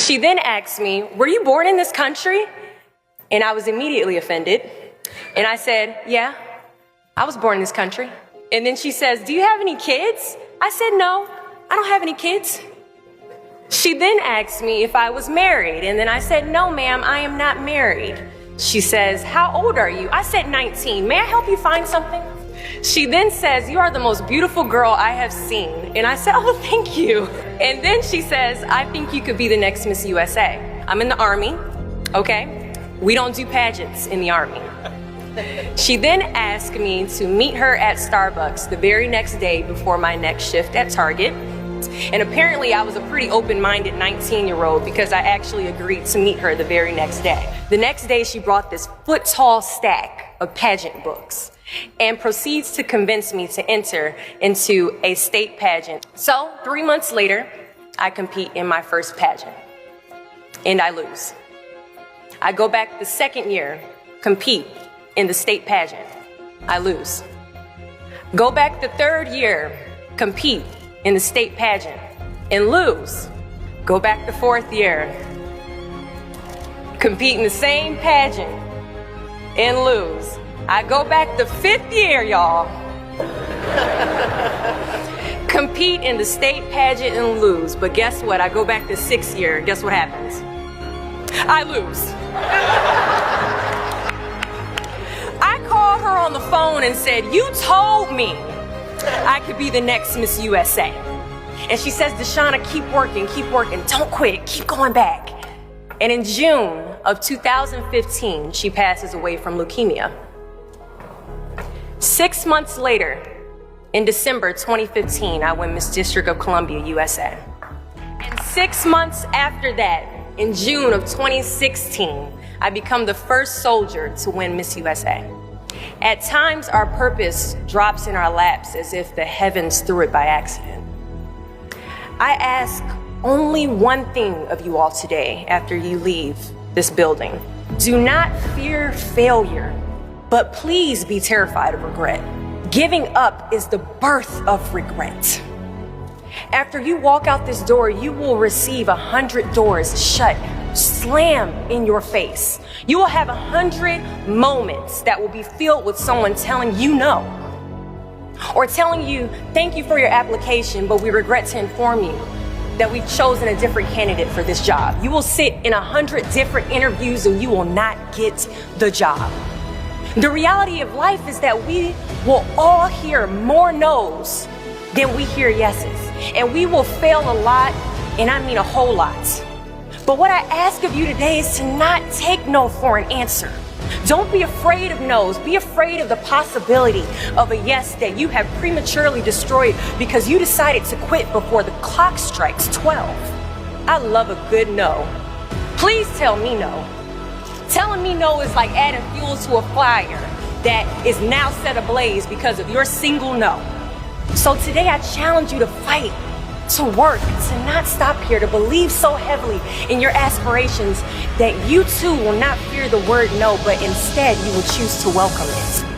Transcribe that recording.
She then asked me, were you born in this country? And I was immediately offended. And I said, yeah, I was born in this country. And then she says, do you have any kids? I said, no, I don't have any kids. She then asked me if I was married. And then I said, no, ma'am, I am not married. She says, how old are you? I said 19. May I help you find something? She then says, you are the most beautiful girl I have seen. And I said, oh, thank you. And then she says, I think you could be the next Miss USA. I'm in the Army, okay? We don't do pageants in the Army. She then asked me to meet her at Starbucks the very next day before my next shift at Target. And apparently I was a pretty open-minded 19-year-old because I actually agreed to meet her the very next day. The next day she brought this foot-tall stack of pageant books and proceeds to convince me to enter into a state pageant. So 3 months later, I compete in my first pageant and I lose. I go back the second year, compete in the state pageant. I lose. Go back the third year, compete in the state pageant and lose. Go back the fourth year, compete in the same pageant and lose. I go back the fifth year, y'all, compete in the state pageant and lose. But guess what? I go back the sixth year. Guess what happens? I lose. I called her on the phone and said, you told me I could be the next Miss USA. And she says, Deshauna, keep working, don't quit, keep going back. And in June of 2015, she passes away from leukemia. 6 months later, in December 2015, I win Miss District of Columbia, USA. And 6 months after that, in June of 2016, I become the first soldier to win Miss USA. At times, our purpose drops in our laps as if the heavens threw it by accident. I ask only one thing of you all today after you leave this building. Do not fear failure, but please be terrified of regret. Giving up is the birth of regret. After you walk out this door, you will receive 100 doors shut, slam in your face. You will have 100 moments that will be filled with someone telling you no, or telling you, thank you for your application, but we regret to inform you that we've chosen a different candidate for this job. You will sit in 100 different interviews and you will not get the job. The reality of life is that we will all hear more no's than we hear yeses. And we will fail a lot, and I mean a whole lot. But what I ask of you today is to not take no for an answer. Don't be afraid of no's. Be afraid of the possibility of a yes that you have prematurely destroyed because you decided to quit before the clock strikes 12. I love a good no. Please tell me no. Telling me no is like adding fuel to a fire that is now set ablaze because of your single no. So today I challenge you to fight, to work, to not stop here, to believe so heavily in your aspirations that you too will not fear the word no, but instead you will choose to welcome it.